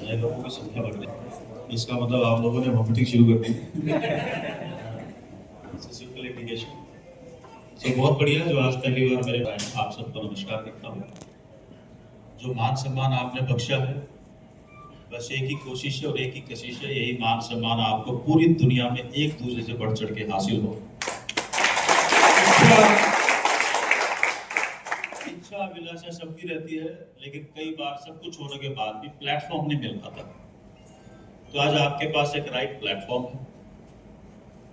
नए लोगों की संख्या बढ़ रही, इसका मतलब आप लोगों ने वोमिटिंग शुरू कर दी। Simple indication. तो बहुत बढ़िया जो आज पहली बार मेरे भाई आप सबको नमस्कार करता हूँ। जो मान सम्मान आपने बख्शा है, बस एक ही कोशिश है और एक ही कशिश है, यही मान सम्मान आपको पूरी दुनिया में एक दूसरे से बढ़ चढ़ के हासिल हो। इच्छा अभिलाषा सबकी रहती है, लेकिन कई बार सब कुछ होने के बाद भी प्लेटफॉर्म नहीं मिल पाता। तो आज आपके पास एक राइट प्लेटफॉर्म है,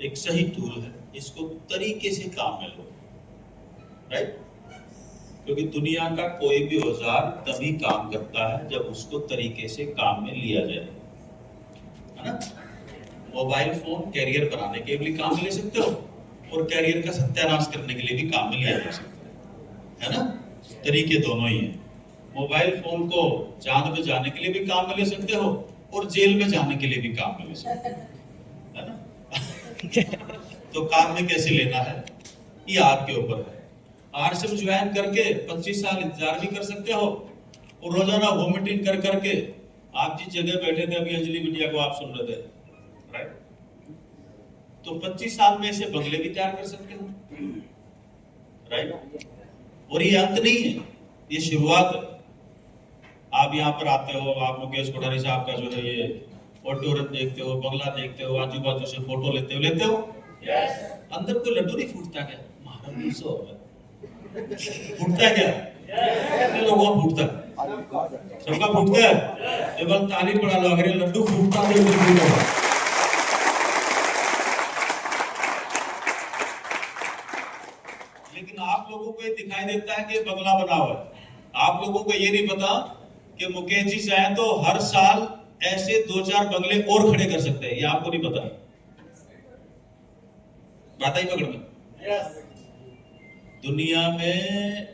एक सही टूल है, इसको तरीके से काम में लो। राइट? क्योंकि दुनिया का कोई भी औजार तभी काम करता है जब उसको तरीके से काम में लिया जाए, है ना? मोबाइल फोन कैरियर बनाने के लिए काम में ले सकते हो और कैरियर का सत्यानाश करने के लिए भी काम में लिया जा सकता है ना? तरीके दोनों ही हैं। मोबाइल फोन को चांद पे जाने के लिए भी काम में ले सकते हो और जेल में जाने के लिए भी काम में ले सकते हो, है ना? तो काम में कैसे लेना है ये आपके ऊपर है। आरएसएम ज्वाइन करके 25 साल इंतजार भी कर सकते हो और रोजाना वोमिटिंग कर करके आप जिस जगह बैठे थे, अभी अंजलि बिटिया को आप सुन रहे थे, राइट? तो 25 साल में ऐसे बंगले भी तैयार कर सकते हो, राइट? और ये अंत नहीं है, ये शुरुआत है। आप यहाँ पर आते हो, आप मुकेश कोठारी साहब का जो है ये ऑडिटोरियम देखते हो, बंगला देखते हो, आजू बाजू से फोटो लेते हो yes. अंदर कोई लड्डू नहीं फूटता क्या? महाराज सो फूटता है क्या? कितने लोगों का फूटता है? सबका फूटता है? एक बार ताली पड़ा लो अगर लड्डू फूटता तो लेकिन आप लोगों को ये दिखाई देता है कि बंगला बना हुआ है। आप लोगों को ये नहीं पता कि मुकेश जी चाहे तो हर साल ऐसे 2-4 बंगले और खड़े कर सकते हैं, ये आपको नहीं पता। बात आई पकड़ में? दुनिया में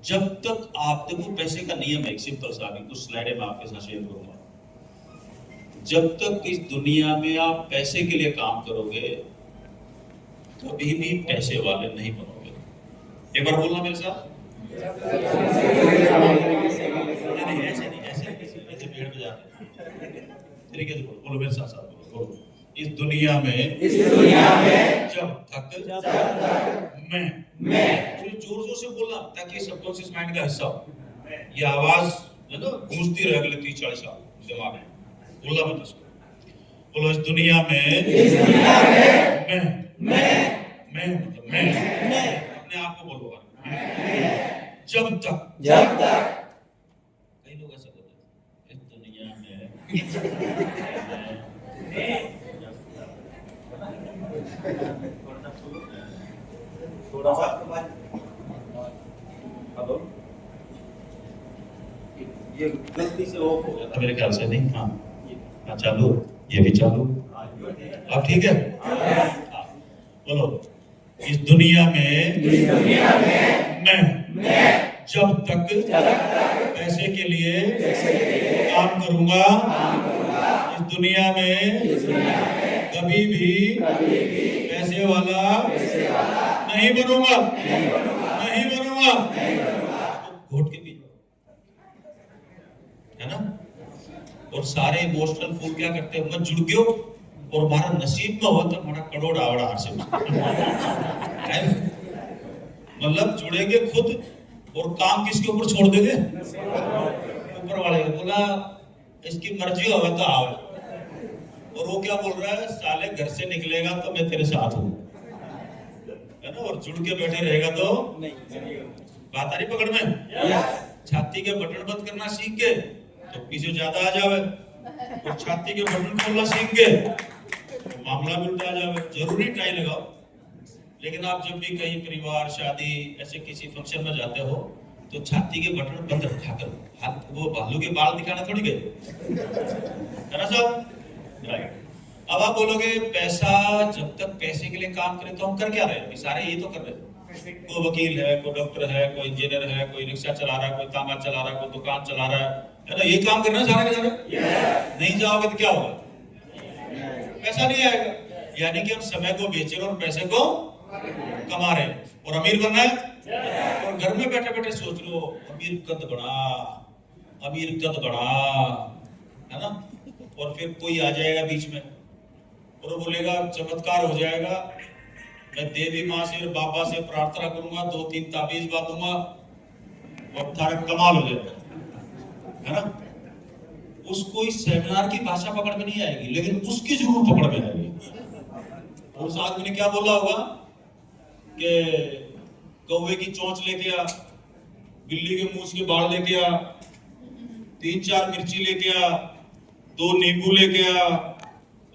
जब तक आप देखो, पैसे का नियम है एक सिंपल सा, अभी कुछ स्लाइडें मैं आपके साथ शेयर करूंगा। जब तक इस दुनिया में आप पैसे के लिए काम करोगे कभी भी पैसे वाले नहीं बनोगे। एक बार बोलना मेरे साथ। नहीं ऐसे भीड़ में जाते तरीके से बोलो मेरे साथ बोलो। इस दुनिया में जब तक मैं जोर जोर से बोलना ताकि सबकॉन्शियस माइंड का हिस्सा हो, ये आवाज है ना गूंजती रहे अगले 30-40 साल दिमाग में। बोलना मत उसको, बोलो इस दुनिया में मैं अपने आप को बोलो जब तक कई लोग ऐसा बोलते हैं इस दुनिया में थोड़ा सा ये गलती से ऑफ हो गया था मेरे ख्याल से। नहीं, हाँ चालू, ये भी चालू। अब ठीक है? बोलो इस दुनिया में मैं जब तक पैसे के लिए काम करूंगा, इस दुनिया में कभी भी पैसे वाला नहीं बनूंगा। घोट के पी, है ना? और सारे इमोशनल फूल क्या करते हैं, मत जुड़ गयो और हमारा नसीब में हो तो हमारा करोड़ आवड़ा से मतलब जुड़ेंगे खुद और काम किसके ऊपर छोड़ देंगे? ऊपर वाले को। बोला इसकी मर्जी हो तो आओ, और वो क्या बोल रहा है, साले घर से निकलेगा तो मैं तेरे साथ हूँ, है ना? और जुड़ के बैठे रहेगा तो बात आ रही पकड़ में? छाती के बटन बंद करना सीख गए तो पीछे ज्यादा आ जावे, और छाती के बटन खोलना सीख गए तो मामला भी उल्टा आ जावे। जरूरी ट्राई लगाओ, लेकिन आप जब भी कहीं परिवार शादी ऐसे किसी फंक्शन में जाते हो तो छाती के बटन बंद रखा करो। हाथ वो भालू के बाल दिखाना थोड़ी गए, है ना साहब? राइट। अब आप बोलोगे पैसा, जब तक पैसे के लिए काम करें तो हम कर क्या रहे हैं? सारे यही तो कर रहे हैं। कोई वकील है, कोई डॉक्टर है, कोई इंजीनियर है, कोई रिक्शा चला रहा है, कोई तांगा चला रहा है, कोई दुकान चला रहा है ना? ये काम करना सारे के सारे। नहीं जाओगे तो क्या होगा? पैसा नहीं आएगा। यानी कि हम समय को बेच रहे और पैसे को कमा रहे और अमीर बनना है। और घर में बैठे बैठे सोच लो अमीर कद बना, अमीर कद बड़ा, है ना, और फिर कोई आ जाएगा बीच में और वो बोलेगा चमत्कार हो जाएगा, मैं देवी माँ से और बाबा से प्रार्थना करूंगा, 2-3 ताबीज बांधूंगा और थारा कमाल हो जाएगा, है ना। उसको इस सेमिनार की भाषा पकड़ में नहीं आएगी, लेकिन उसकी जरूर पकड़ में आएगी। उस आदमी ने क्या बोला होगा कि कौवे की चोंच लेके आ, बिल्ली के मूछ के बाल लेके आ, 3-4 मिर्ची लेके आ, 2 नींबू लेके आ,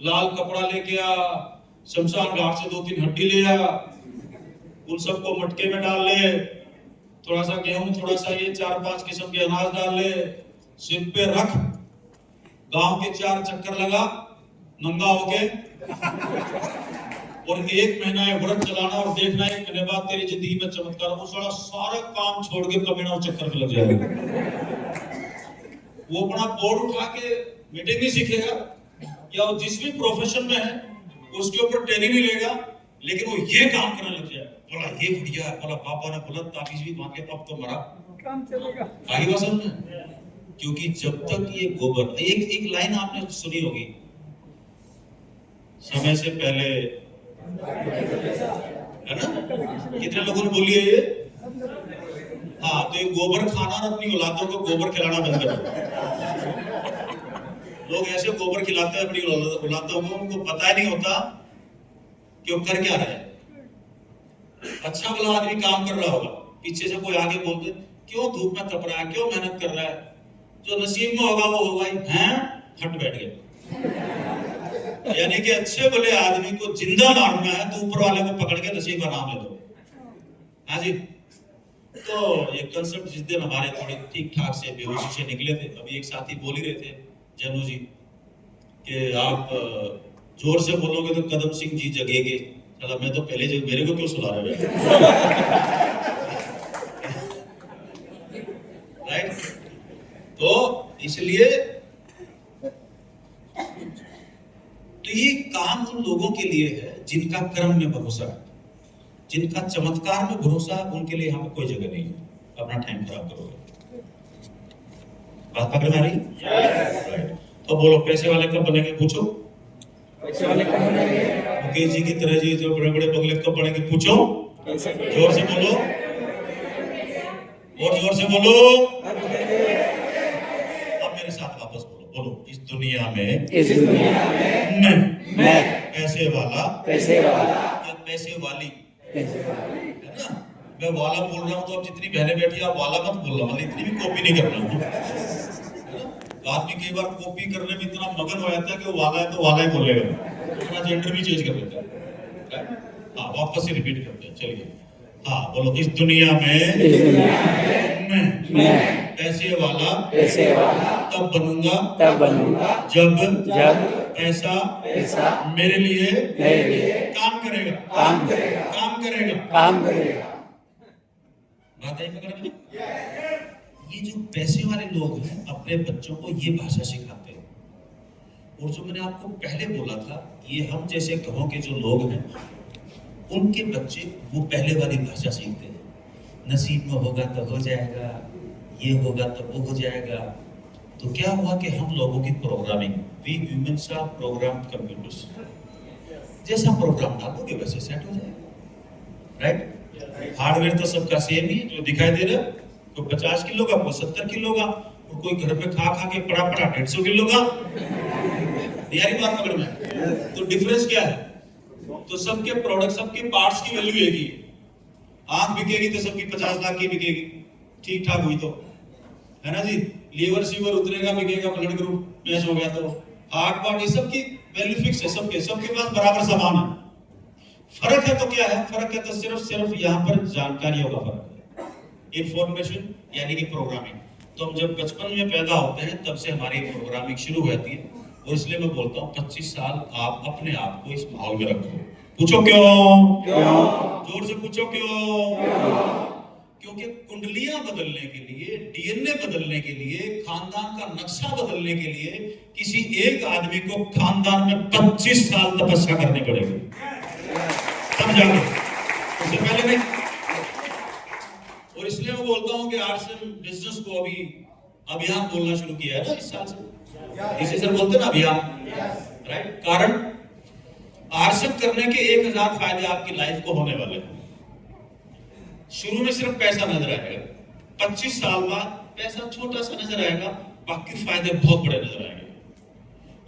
लाल कपड़ा लेके आ, शमशान घाट से 2-3 हड्डी ले आ, उन सबको मटके में डाल ले, थोड़ा सा गेहूं, थोड़ा सा ये 4-5 किस्म के अनाज डाल ले, सिर पे रख, गांव के 4 चक्कर लगा नंगा होके, और 1 महीना ये व्रत चलाना और देखना 1 महीने बाद तेरी जिंदगी में चमत्कार। वो सारा काम छोड़ के कमीना चक्कर पे लग जाएगा। वो अपना बोर्ड उठा के मीटिंग नहीं सीखेगा, या वो जिस भी प्रोफेशन में है उसके ऊपर ट्रेनिंग नहीं लेगा, लेकिन वो ये काम करने लग जाएगा। बोला ये बढ़िया है, बोला पापा ने बोला ताबीज भी मांग लिया, अब तो मरा काम चलेगा। आगे बात समझ में? क्योंकि जब तक ये गोबर, एक लाइन आपने सुनी होगी, समय से पहले, है ना, कितने लोगों ने बोली है ये? हाँ, तो ये गोबर खाना और अपनी औलादों को गोबर खिलाना बंद करो। लोग ऐसे गोबर खिलाते हैं अपनी औलादों को, उनको पता ही नहीं होता कि वो कर क्या रहे हैं। अच्छा भला आदमी काम कर रहा होगा, पीछे से कोई आगे बोलते क्यों धूप में तप रहा है, क्यों मेहनत कर रहा है, जो नसीब में होगा वो होगा ही, हैं हट बैठ गया। यानी कि अच्छे भले आदमी को जिंदा मारना है तो ऊपर वाले को पकड़ के नसीब का नाम ले दो। हाँ जी, तो ये कंसेप्ट जिस दिन हमारे थोड़े ठीक ठाक से बेहोशी से निकले थे, अभी एक साथी बोल ही रहे थे जनू जी कि आप जोर से बोलोगे तो कदम सिंह जी जगेंगे। चला मैं तो पहले जग, मेरे को क्यों सुला रहे हो? राइट, तो इसलिए तो ये काम उन लोगों के लिए है जिनका कर्म में भरोसा है, जिनका चमत्कार में भरोसा है, उनके लिए यहाँ पे कोई जगह नहीं है। अपना टाइम खराब करोगे। बात पकड़ में आ रही? राइट, तो बोलो पैसे वाले कब बनेंगे? पूछो पैसे वाले कब बनेंगे? मुकेश जी की तरह जी जो बड़े बड़े बंगले कब बनेंगे? पूछो, जोर से बोलो, और जोर से बोलो। अब मेरे साथ वापस बोलो, बोलो इस दुनिया में मैं पैसे वाला या पैसे वाली, है ना, मैं वाला बोल रहा हूँ तो अब जितनी बहनें बैठी आप वाला मत बोल रहा, मतलब इतनी भी कॉपी नहीं कर रहा हूँ। आदमी कई बार कॉपी करने में इतना मगन हो जाता है कि वो वाला है तो वाला ही बोलेगा, अपना जेंडर भी चेंज कर लेता है। हाँ, वापस से रिपीट करते हैं, चलिए। हाँ बोलो, इस दुनिया में मैं पैसे वाला तब बनूंगा जब पैसा मेरे लिए काम करेगा। बात है पकड़ में? ये जो पैसे वाले लोग हैं अपने बच्चों को ये भाषा सिखाते हैं, और जो मैंने आपको पहले बोला था, ये हम जैसे गांव के जो लोग हैं उनके बच्चे वो पहले वाली भाषा सीखते हैं। नसीब में होगा तो हो जाएगा, ये होगा तो वो हो जाएगा। तो क्या हुआ कि हम लोगों की programming, we humans are program computers, जैसा प्रोग्राम डालोगे वैसे सेट हो जाएगा। राइट, हार्डवेयर तो सबका सेम ही, जो दिखाई दे रहा है, कोई 50 किलो का, कोई 70 किलो का, और कोई घर पे खा के पड़ा 150 किलो का। यारी बात पकड़ में? तो डिफरेंस क्या है? तो सबके प्रोडक्ट, सबके पार्ट्स की वैल्यू एक ही है। आंख बिकेगी तो सबकी 50 लाख की बिकेगी, ठीक ठाक हुई तो, है ना जी। लीवर सीवर उतरेगा, बिकेगा, ब्लड ग्रुप मैच हो गया तो, हार्ट पार्ट, ये सबकी वैल्यू फिक्स है, सबके पास बराबर सामान है। फर्क है तो क्या है? फर्क है तो सिर्फ यहाँ पर जानकारियों का फर्क है, इंफॉर्मेशन यानी कि प्रोग्रामिंग। तो हम जब बचपन में पैदा होते हैं तब से हमारी प्रोग्रामिंग शुरू होती है, और इसलिए मैं बोलता हूँ 25 साल आप अपने आप को इस माहौल में रखो। पूछो क्यों? जोर से पूछो क्यों? क्योंकि कुंडलियां बदलने के लिए, डीएनए बदलने के लिए, खानदान का नक्शा बदलने के लिए किसी एक आदमी को खानदान में 25 साल तपस्या करनी पड़ेगी, तब जाके, उससे पहले नहीं। और इसलिए मैं बोलता हूं कि आर्ट्स एंड बिजनेस को अभी अभियान बोलना शुरू किया है ना इस साल से, इसे सर बोलते ना अभियान, राइट। कारण आरसीएम करने के 1000 फायदे आपकी लाइफ को होने वाले हैं। शुरू में सिर्फ पैसा नजर आएगा, 25 साल बाद पैसा छोटा सा नजर आएगा, बाकी फायदे बहुत बड़े नजर आएंगे।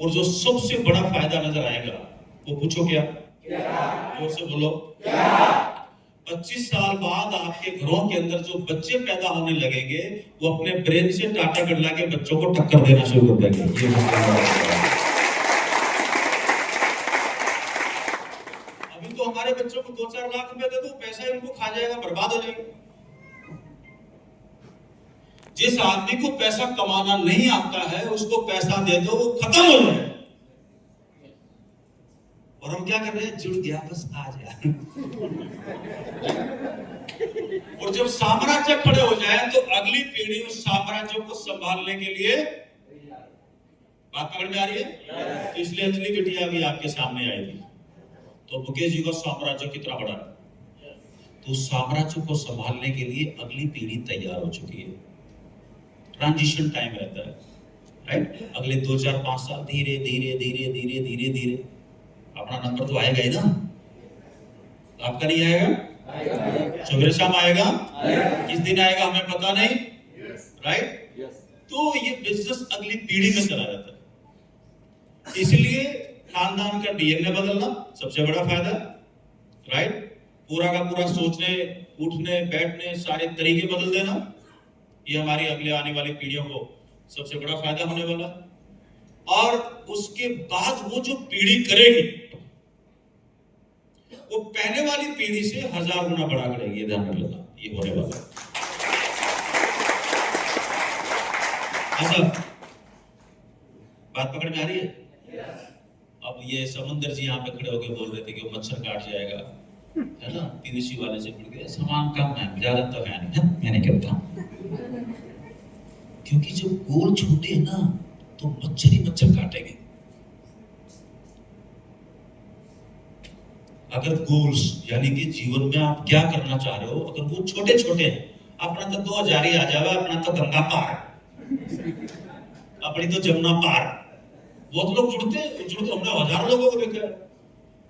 और जो सबसे बड़ा फायदा नजर आएगा वो पूछो क्या? जोर से बोलो क्या? 25 साल बाद आपके घरों के अंदर जो बच्चे पैदा होने लगेंगे वो अपने ब्रेन से टाटा गड़ला के बच्चों को टक्कर देना शुरू कर देंगे। अभी तो हमारे बच्चों को 2-4 लाख रुपए दे दो, पैसा इनको खा जाएगा, बर्बाद हो जाएगा। जिस आदमी को पैसा कमाना नहीं आता है उसको पैसा दे दो, वो खत्म हो जाए। और हम क्या कर रहे हैं? जुड़ गया, बस आ जा। और जब साम्राज्य खड़े हो जाए तो अगली पीढ़ी उस साम्राज्य को संभालने के लिए, बात पकड़ में आ रही है? तो इसलिए अंजलि बिटिया भी आपके सामने आई थी। तो मुकेश जी का साम्राज्य कितना बड़ा है, तो साम्राज्य को संभालने के लिए अगली पीढ़ी तैयार हो चुकी है। ट्रांजिशन टाइम रहता है, राइट। अगले 2-4-5 साल धीरे धीरे धीरे धीरे धीरे धीरे अपना नंबर तो आएगा ही ना। आपका नहीं आएगा, सवेरे शाम आएगा, किस दिन आएगा हमें पता नहीं, राइट। तो ये बिजनेस अगली पीढ़ी में चला जाता है। इसलिए खानदान का डीएनए बदलना सबसे बड़ा फायदा, राइट। पूरा का पूरा सोचने, उठने, बैठने, सारे तरीके बदल देना, ये हमारी अगले आने वाली पीढ़ियों को सबसे बड़ा फायदा होने वाला। और उसके बाद वो जो पीढ़ी करेगी वो पहले वाली पीढ़ी से 1000 गुना बड़ा करेगी, ये ध्यान रख लेना, ये होने वाला। अच्छा, बात पकड़ में आ रही है? अब ये समुंदर जी यहाँ पे खड़े होकर बोल रहे थे कि वो मच्छर काट जाएगा, है ना। पीवीसी वाले से मिल गए, सामान कम है, ज्यादा तो है नहीं, मैं नहीं करता। क्योंकि जब गोल छोटे हैं ना तो मच्छर ही मच्छर काटेंगे। अगर गोल्स यानी कि जीवन में आप क्या करना चाह रहे हो, अगर वो छोटे छोटे हैं, अपना तो 2000 ही आ जाएगा, अपना तो गंगा पार, अपनी तो जमुना पार। बहुत लोग जुड़ते हमने 1000 लोगों को देखा है,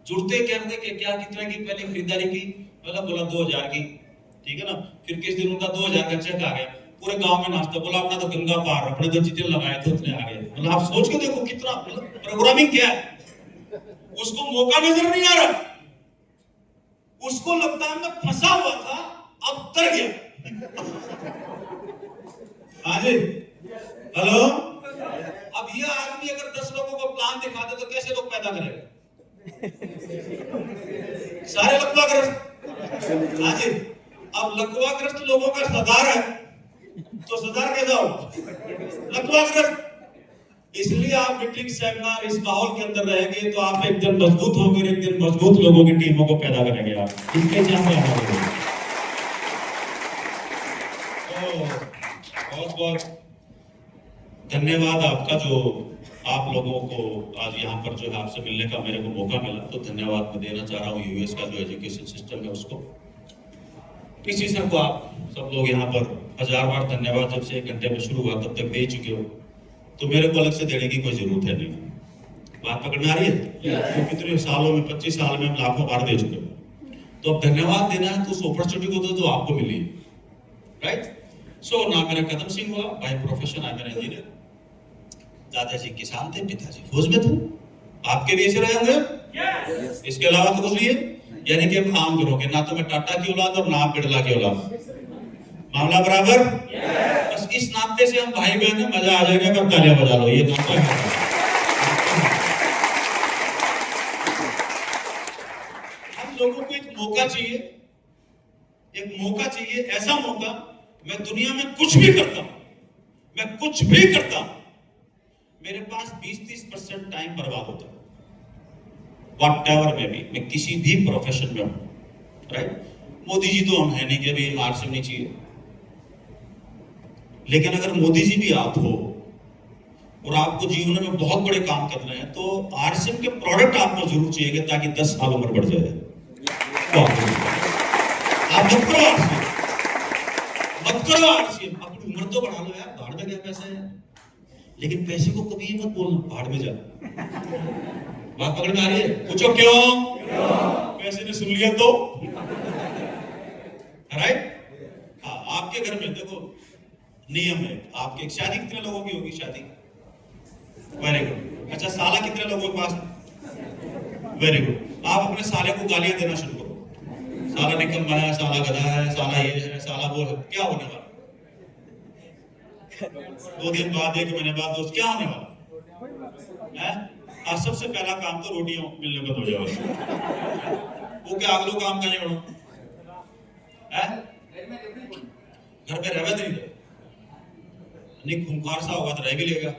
जुड़ते कहते कि क्या कितने की पहले खरीदारी की, पहले बोला 2000 की, ठीक है ना। फिर किस दिन उनका 2000 का चेक आ गया, पूरे गांव में नाश्ता, बोला अपना तो गंगा पार, अपने तो जितने लगाए थे उतने आ गए। मतलब आप सोच के देखो कितना प्रोग्रामिंग क्या है। उसको मौका नजर नहीं आ रहा, उसको लगता है मैं फंसा हुआ था, अब तर गया। हाँ जी, हेलो। अब ये आदमी अगर 10 लोगों को प्लान दिखा दे तो कैसे लोग पैदा करेगा? सारे लकवाग्रस्त। हाँ जी, अब लकवाग्रस्त लोगों का सरदार है तो सरदार कैसा हो? लकवाग्रस्त। इसलिए आप मीटिंग, सेमिनार, इस माहौल के अंदर रहेंगे तो आप एक दिन मजबूत होंगे, एक दिन मजबूत लोगों की टीमों को पैदा करेंगे आप। इसके बहुत बहुत धन्यवाद आपका, जो आप लोगों को आज यहाँ पर जो है आपसे मिलने का मेरे को मौका मिला, तो धन्यवाद मैं देना चाह रहा हूँ यूएस का जो एजुकेशन सिस्टम है उसको। पीसी सर को आप सब लोग यहाँ पर 1000 बार धन्यवाद, जब से 1 घंटे में शुरू हुआ तब तक दे चुके हो, तो मेरे को अलग से देने की कोई जरूरत है नहीं। बात पकड़ में आ रही है? तो कितने सालों में, 25 साल में हम लाखों बार दे चुके हो, तो अब धन्यवाद देना है तो उस अपॉर्चुनिटी को दो जो आपको मिली, राइट। सो नाम मेरा कदम सिंह हुआ, by profession I am engineer. दादाजी किसान थे, पिताजी फौज में थे। आपके भी ऐसे रहे होंगे? इसके अलावा तो कुछ नहीं है, यानी कि हम आम करोगे ना, तो मैं टाटा की औलाद और ना आप बिरला की औलाद, मामला बराबर। बस इस नाते से हम भाई बहन हैं, मजा आ जाएगा, कब तालियां बजा लो, ये नाता है। हम लोगों को एक मौका चाहिए, एक मौका चाहिए, ऐसा मौका। मैं दुनिया में कुछ भी करता हूं, मैं कुछ भी करता हूं, मेरे पास 20-30% टाइम बर्बाद होता है, व्हाटएवर में भी, मैं किसी भी प्रोफेशन में हूं, राइट। मोदी जी तो हम है नहीं कि अभी आरसीएम नहीं चाहिए, लेकिन अगर मोदी जी भी आप हो और आपको जीवन में बहुत बड़े काम करना है तो आरसीएम के प्रोडक्ट आपको जरूर चाहिए, ताकि 10 साल उम्र बढ़ जाए। तो आप मत करो आरसीएम, मत करो आरसीएम, अपनी उम्र तो बढ़ा लो यार, भाड़ में क्या पैसा है। लेकिन पैसे को कभी मत बोलना भाड़ में जा। बात पकड़ में आ रही है? पूछो क्यों? पैसे ने सुन लिया तो राइट। हाँ, आपके घर में देखो नियम है, आपके शादी कितने लोगों की होगी? शादी वेरी गुड। अच्छा, साला कितने लोगों के पास? Very good. आप अपने साले को गालियां देना शुरू करो, साला निकम्मा है, साला गधा है, साला ये है, साला वो है। क्या होने वाला? 2 दिन बाद, 1 महीने बाद दोस्त क्या होने वाला है? आज सबसे पहला काम तो रोटियां मिलने बंद हो जाओ। वो क्या अगलो काम का नहीं है? घर पे रह नहीं, खूंखार सा होगा तो रह भी लेगा।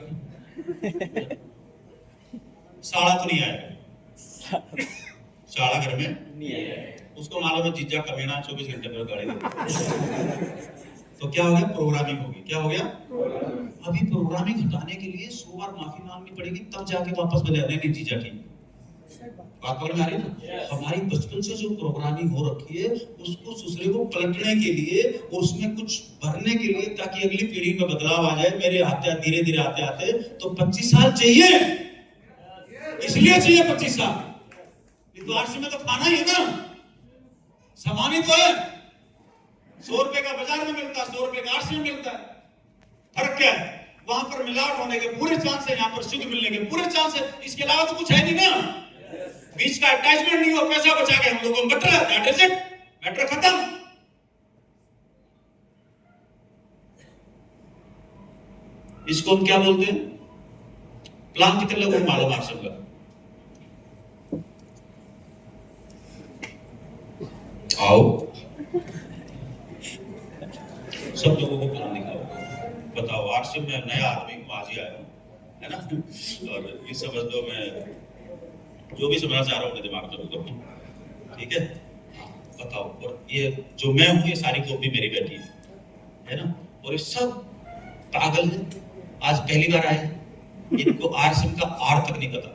साड़ा तो नहीं आएगा, साड़ा घर में नहीं आएगा। उसको मालूम है जीजा कमीना 24 घंटे पर गाड़ी। तो क्या हो गया? प्रोग्रामिंग होगी। क्या हो गया? अभी प्रोग्रामिंग हटाने के लिए 100 बार माफी मांगनी पड़ेगी, तब जाके वापस बजाने की जीजा ठीक। बात समझ में आ रही है? हमारी बचपन से जो प्रोग्रामिंग हो रखी है, उसको दूसरे को पलटने के लिए और उसमें कुछ भरने के लिए, ताकि अगली पीढ़ी में बदलाव आ जाए। मेरे आते धीरे धीरे आते आते तो 25 साल चाहिए। इसलिए चाहिए 25 साल। तो आरसी में तो खाना ही है ना, सामान ही तो है। 100 रुपए का बाजार में मिलता है, 100 रुपए का आरसी में मिलता है। फर्क क्या है? वहां पर मिलावट होने के पूरे चांस है, यहाँ पर शुद्ध मिलने के पूरे चांस है। इसके अलावा तो कुछ है नहीं ना। बीच का अटैचमेंट नहीं हो, पैसा बचा के हम लोगों को मटर मैटर खत्म। इसको हम क्या बोलते हैं? प्लान कितने लोगों को मालूम आप सबका? आओ, सब लोगों को प्लान दिखाओ। बताओ, आरसी में नया आदमी आज ही आया हूं, है ना? और ये समझ लो मैं जो भी समझना चाह रहा हूँ अपने दिमाग में तो, ठीक है? बताओ। और ये जो मैं हूँ, ये सारी कॉपी मेरी बेटी है ना? और ये सब पागल है, आज पहली बार आए, इनको आरसीएम का आर तक नहीं पता,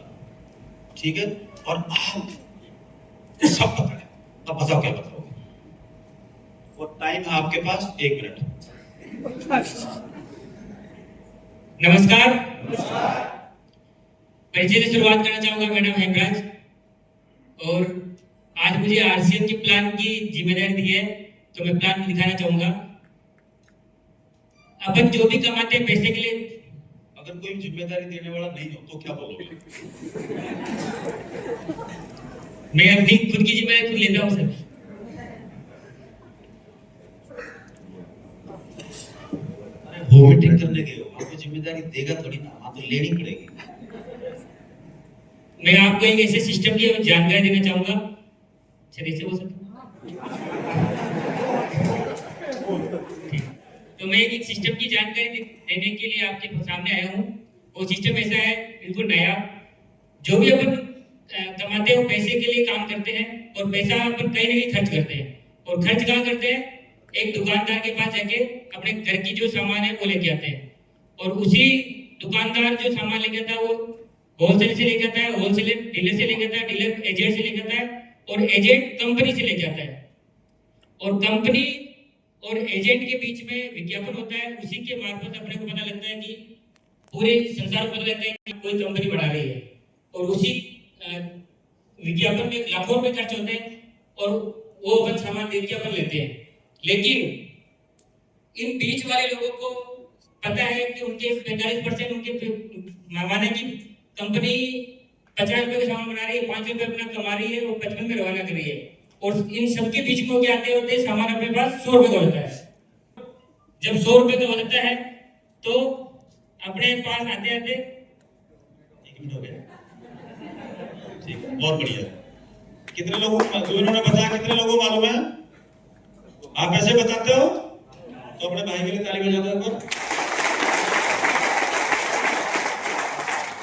ठीक है? और आप सब पता है। अब बताओ क्या बताओगे? और टाइम है आपके पास 1 मिनट। नमस्कार। परिचय से शुरुआत करना चाहूंगा। मेरा नाम हेमराज, और आज मुझे आरसीएम की प्लान की जिम्मेदारी दी है, तो मैं प्लान दिखाना चाहूंगा। अपन जो भी कमाते हैं पैसे के लिए, अगर कोई जिम्मेदारी देने वाला नहीं हो तो क्या बोलोगे? मैं अपनी खुद की जिम्मेदारी खुद लेता हूँ सर। वो मीटिंग करने गए हो, आपको जिम्मेदारी देगा थोड़ी ना, वहां तो लेनी पड़ेगी। मैं आपको एक ऐसे सिस्टम की जानकारी देना चाहूंगा। ऐसे हो सकता? तो मैं एक सिस्टम की जानकारी देने के लिए आपके सामने आया हूँ। वो सिस्टम ऐसा है, बिल्कुल नया। जो भी अपन कमाते हैं, पैसे के लिए काम करते हैं, और पैसा अपन कहीं ना कहीं खर्च करते हैं। और खर्च कहाँ करते हैं? एक दुकानदार के पास जाके अपने घर की जो सामान है वो लेके आते हैं, और उसी दुकानदार जो सामान लेके आता है वो होलसेल से लेके आता है, होलसेलर डीलर से लेके आता है, डीलर एजेंट से लेके आता है, और एजेंट कंपनी से लेके आता है। और कंपनी और एजेंट के बीच में विज्ञापन होता है। उसी के मार्फत अपने को पता लगता है कि पूरे संसार को पता लगता है कि कोई कंपनी बढ़ा रही है, और उसी विज्ञापन में लाखों रुपए खर्च होते हैं, और वो अपन सामान देख के अपन लेते हैं। लेकिन इन बीच वाले लोगों को पता है कि उनके 45% उनके माने की कंपनी 50 रुपए का सामान बना रही है, 5 रुपए अपना कमा रही है, और 55 में रवाना कर रही है। और इन सबके बीच में क्या आते होते सामान अपने पास 100 रुपए का होता है। जब 100 रुपए का हो जाता है तो अपने पास आते आते 1 मिनट हो गया, ठीक है, बहुत बढ़िया। कितने लोगों जो इन्होंने बताया, कितने लोगों को मालूम है? आप ऐसे बताते हो तो अपने भाई के लिए ताली बजा दो।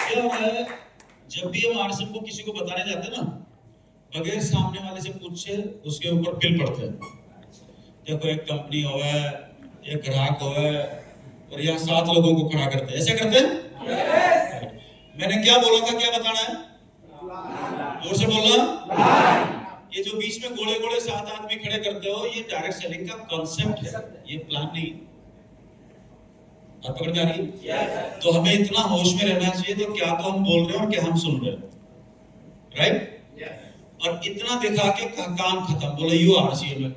क्या होता है, जब भी हम आरसीएम को किसी को बताने जाते हैं ना, बगैर सामने वाले से पूछे उसके ऊपर बिल पड़ते हैं। देखो, एक कंपनी हो है, एक ग्राहक हो है, और यहाँ 7 लोगों को खड़ा करते हैं। ऐसे करते हैं? मैंने क्या बोला था, क्या बताना है? जोर से बोलना। ये जो बीच में गोले गोले 7 आदमी खड़े करते हो, ये डायरेक्ट सेलिंग का कॉन्सेप्ट है, ये प्लान नहीं। आप पकड़ में आ रही है? तो हमें इतना होश में रहना चाहिए तो क्या तो हम बोल रहे हैं और क्या हम सुन रहे हैं, राइट? और इतना दिखा के काम खत्म, बोले यू आरसीए में।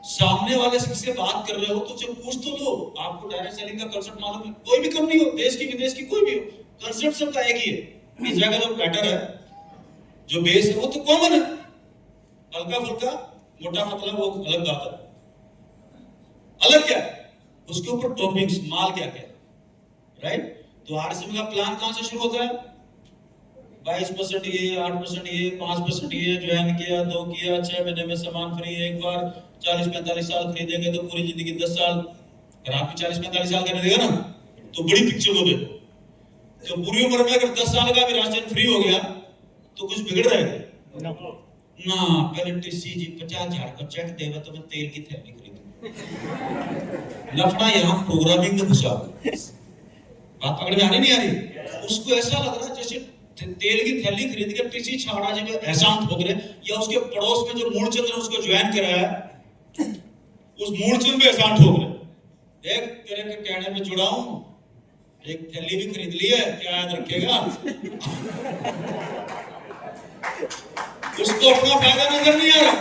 सामने वाले से बात कर रहे हो तो जब पूछ तो लो, आपको डायरेक्ट सेलिंग का कांसेप्ट मालूम है? कोई भी कंपनी हो, देश की विदेश की कोई भी हो, कांसेप्ट सबका एक ही है। पिज्जा का जो बैटर है, जो बेस है, वो तो कॉमन है। हल्का फुल्का मोटा मतलब वो अलग बात है। अलग क्या है? उसके ऊपर टॉपिक्स, माल क्या क्या, राइट? तो आरसीएम का प्लान कहां से शुरू होता है? 22% ये, 8% ये, 5% ये, ज्वाइन किया, 2 किया, 6 महीने में सामान फ्री, एक बार 40-45 साल खरीदेंगे तो पूरी जिंदगी 10 साल। अगर आप 40-45 साल करने देगा ना तो बड़ी पिक्चर हो गई। तो पूरी उम्र में अगर 10 साल का भी राशन फ्री हो गया तो कुछ बिगड़ जाएगा ना। पहले टीसीजी 50,000 का चेक देगा तो मैं तेल की थैली खरीदूं। लफड़ा यहाँ प्रोग्रामिंग में घुसा। बात पकड़ में आ रही नहीं आ रही? उसको ऐसा लग रहा है जैसे तेल की थैली खरीद के टीसी छाड़ा जी में एहसान ठोक रहे, या उसके पड़ोस में जो मूलचंद ने उसको ज्वाइन कराया उस मूलचंद पे एहसान ठोक रहे। देख तेरे के कहने में जुड़ा हूं, एक थैली भी खरीद ली है, क्या याद रखेगा? उसको अपना फायदा नजर नहीं आ रहा।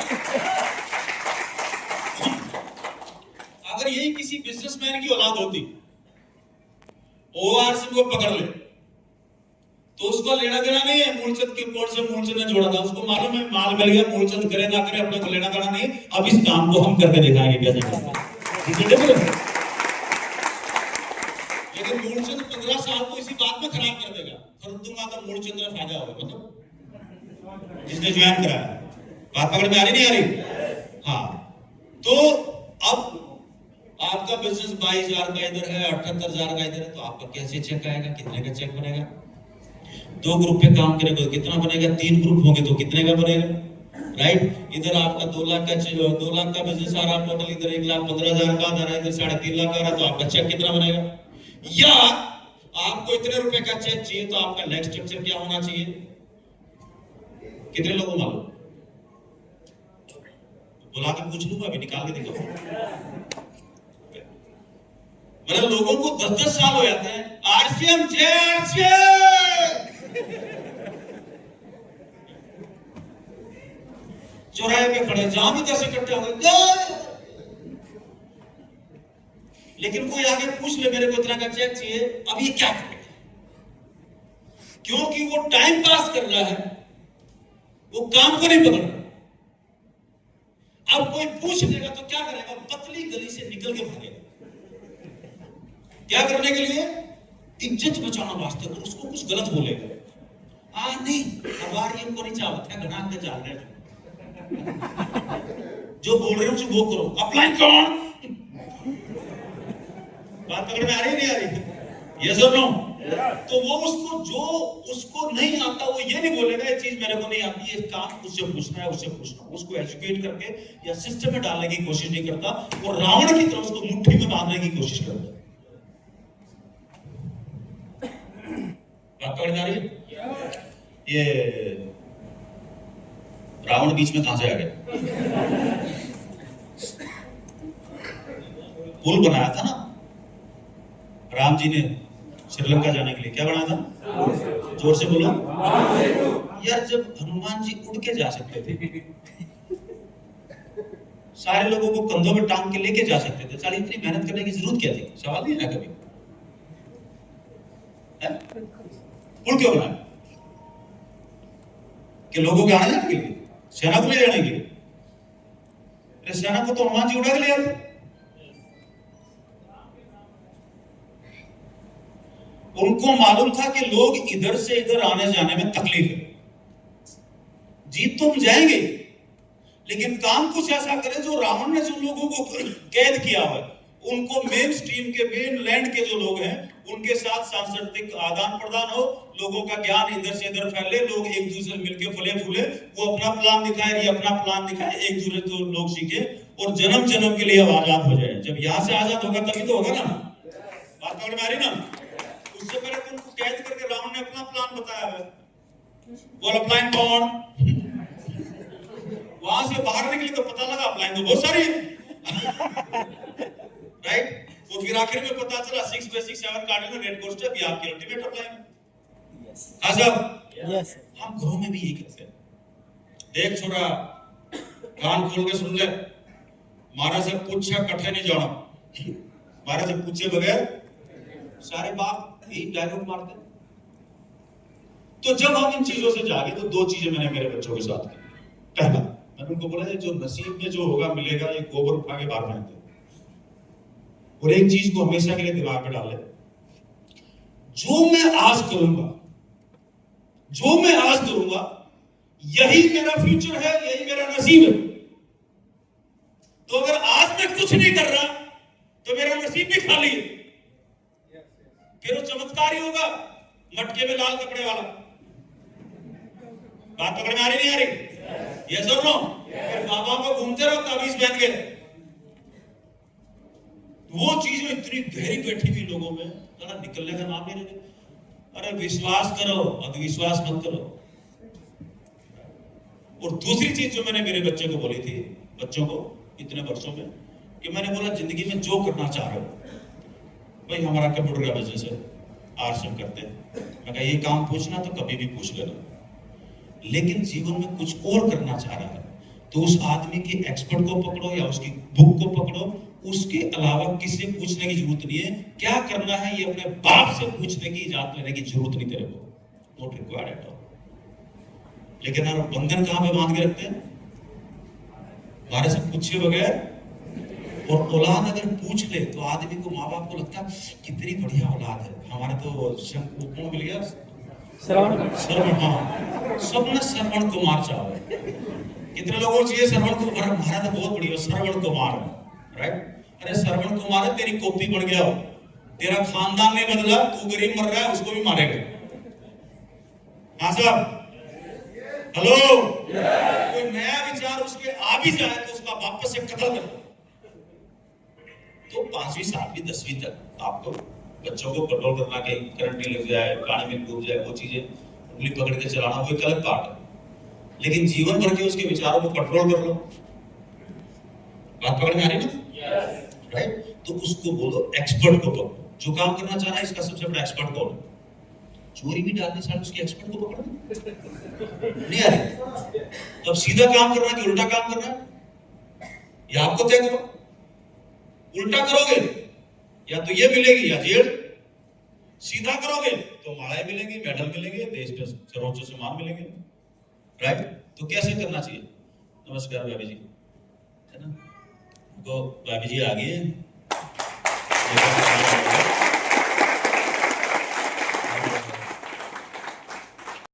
अगर यही किसी बिजनेसमैन की औलाद होती, ओआरसी को पकड़ ले तो उसको लेना देना नहीं है मूलचंद के कोड से मूलचंद ने जोड़ा था। उसको मालूम है माल मिल गया, मूलचंद करे ना करे अपने को लेना देना नहीं। अब इस काम को हम करके दिखाएंगे कैसे करते हैं। लेकिन मूलचंद 15 साल तो इसी बात में खराब कर देगा, खरीदूंगा तो मूलचंद में फायदा होगा, मतलब जिसने ज्वाइन कराया। बात पकड़ में आ रही नहीं आ रही? हाँ, तो अब आपका बिजनेस 22,000 का इधर है, 78,000 का इधर है, तो आपका कैसे चेक आएगा? कितने का चेक बनेगा? 2 ग्रुप पे काम करेगा तो कितना बनेगा? 3 ग्रुप होंगे तो कितने का बनेगा, राइट? इधर आपका 2 लाख का बिजनेस आ रहा टोटल, इधर 1,15,000 का आ रहा है, इधर 3.5 लाख का आ रहा है, तो आपका चेक कितना बनेगा? या आपको इतने रुपए का चेक चाहिए तो आपका नेक्स्ट स्ट्रक्चर क्या होना चाहिए? कितने लोगों मालूम? बुला के पूछ लूंगा, अभी निकाल के दिखाओ। मतलब लोगों को 10-10 साल हो जाते हैं, आरसीएम चौराहे पे खड़े, जहां भी 10 इकट्ठे हो गए, लेकिन कोई आगे पूछ ले मेरे को इतना का चेक चाहिए, अब ये क्या करेगा? क्योंकि वो टाइम पास कर रहा है, वो काम को नहीं पकड़ रहा। अब कोई पूछ लेगा तो क्या करेगा? पतली गली से निकल के भागेगा। क्या करने के लिए? इज्जत बचाना वास्ते, तो उसको कुछ गलत बोलेगा। नहीं, हमारी हमको नहीं चाहता है, घना के जान रहे जो बोल रहे हो वो करो। अपलाइन कौन? बात पकड़ में आ रही नहीं आ रही? यस और नो? तो वो उसको जो उसको नहीं आता वो ये नहीं बोलेगा ये चीज मेरे को नहीं आती, ये काम उससे पूछना है, उससे पूछना। उसको एजुकेट करके या सिस्टम में डालने की कोशिश नहीं करता, वो रावण की तरह उसको मुट्ठी में बांधने की कोशिश करता है। बात पकड़ में आ रही है? ये रावण बीच में कहां से आ गया? पुल बनाया था ना राम जी ने श्रीलंका जाने के लिए, क्या बनाया था? जोर से बोलो यार। जब हनुमान जी उड़ के जा सकते थे, सारे लोगों को कंधों में टांग के लेके जा सकते थे, सारी इतनी मेहनत करने की जरूरत क्या थी? सवाल नहीं है ना कभी? पुल क्यों बनाया? कि लोगों के आने जाने के लिए, सेना को ले जाने के लिए? सेना को तो हनुमान जी उड़ा के ले आते। उनको मालूम था कि लोग इधर से इधर आने जाने में तकलीफ है। जीत तो हम जाएंगे, लेकिन काम कुछ ऐसा करें जो रावण ने जो लोगों को कैद किया है, उनको मेन स्ट्रीम के, मेन लैंड के जो लोग हैं उनके साथ सांस्कृतिक आदान प्रदान हो, लोगों का ज्ञान इधर से इधर फैले, लोग एक दूसरे से मिलकर फले फूले, वो अपना प्लान दिखाए, ये अपना प्लान दिखाए, एक दूसरे से लोग सीखे और जन्म जन्म के लिए आजाद हो जाए। जब यहां से आजाद होगा तभी तो होगा ना। बात पकड़ में आ रही ना? उससे पहले तो उनको कैद करके रावण ने अपना प्लान बताया है। वो प्लान कौन? वहां से बाहर निकले तो पता लगा अप्लाई तो बहुत सारी है राइट। तो फिर आखिर में पता चला 6 बेसिक 7 कार्डिनल रेड कोर्स है, आपकी अल्टीमेट अप्लाई में। हाँ साहब, यस हम घरों में भी यही करते हैं। देख छोरा, कान खोल के सुन ले, मारा से पूछा कठे नहीं जाना, मारा से पूछे बगैर सारे बाप यही डायलॉग मारते। तो जब हम इन चीजों से जागे तो 2 चीजें मैंने मेरे बच्चों के साथ की। पहला, मैंने उनको बोला जो नसीब में जो होगा मिलेगा, ये गोबर उठा के बाहर फेंक दो। और एक चीज को हमेशा के लिए दिमाग में डाल ले, जो मैं आज करूंगा, जो मैं आज करूंगा, यही मेरा फ्यूचर है, यही मेरा नसीब है। तो अगर आज मैं कुछ नहीं कर रहा तो मेरा नसीब भी खाली है, फिर वो चमत्कार ही होगा मटके में लाल कपड़े वाला। बात पकड़ में आ रही नहीं आ रही? यस और नो? बाबा को घूमते रहो ताबीज पहन के। वो चीज में इतनी गहरी बैठी हुई लोगों में, निकलने का नाम नहीं लेते। अरे विश्वास करो, अविश्वास मत करो। और दूसरी चीज जो मैंने मेरे बच्चे को बोली थी, बच्चों को इतने वर्षों में, कि मैंने बोला जिंदगी में जो करना चाह रहे हो, भाई हमारा कंप्यूटर का बिजनेस है, आरसीएम करते हैं, मैं कहा ये काम पूछना तो कभी भी पूछ लेना, लेकिन जीवन में कुछ और करना चाह रहा है तो उस आदमी के एक्सपर्ट को पकड़ो या उसकी बुक को पकड़ो, उसके अलावा किसी से पूछने की जरूरत नहीं है। क्या करना है ये अपने बाप से पूछने की, इजाजत लेने की जरूरत नहीं तेरे को, नॉट रिक्वायर्ड एट ऑल। लेकिन हम बंधन कहां पे बांध के रखते हैं? हमारे से पूछे बगैर। और औलाद अगर पूछ ले तो आदमी को, माँ बाप को लगता है कितनी बढ़िया औलाद है हमारे, तो कौन मिल गया? श्रवण। हाँ, सबने श्रवण कुमार चाहे। कितने लोगों को चाहिए श्रवण कुमार? हमारा तो बहुत बढ़िया श्रवण कुमार, राइट। अरे श्रवण कुमार है, तेरी कॉपी बन गया हो, तेरा खानदान नहीं बदला, तू गरीब मर रहा है, उसको भी मारेगा। हाँ साहब, हेलो। कोई नया विचार उसके आ भी जाए तो उसका वापस से कत्ल कर। तो 5वीं 7वीं 10वीं तक आपको बच्चों को कंट्रोल करना, कहीं करंट नहीं लग जाए, पानी में डूब जाए, वो चीजें उंगली पकड़ के चलाना, वो एक अलग पार्ट है। लेकिन जीवन भर के उसके विचारों को कंट्रोल कर लो। बात पकड़ में आ रही ना? राइट। तो उसको बोलो एक्सपर्ट को पकड़ो, जो काम करना चाह रहा है इसका सबसे बड़ा एक्सपर्ट कौन है? चोरी भी डालने साल उसके एक्सपर्ट को पकड़ो। नहीं आ रही? तो अब सीधा काम करना है कि उल्टा काम करना है, या आपको तय करो। उल्टा करोगे या तो ये मिलेगी या जेल, सीधा करोगे तो मालाएं मिलेंगी, मेडल मिलेंगे, देश में सर्वोच्च सम्मान मिलेंगे, राइट। तो कैसे करना चाहिए? नमस्कार भाभी जी, है ना? तो भाभी जी आ गई है।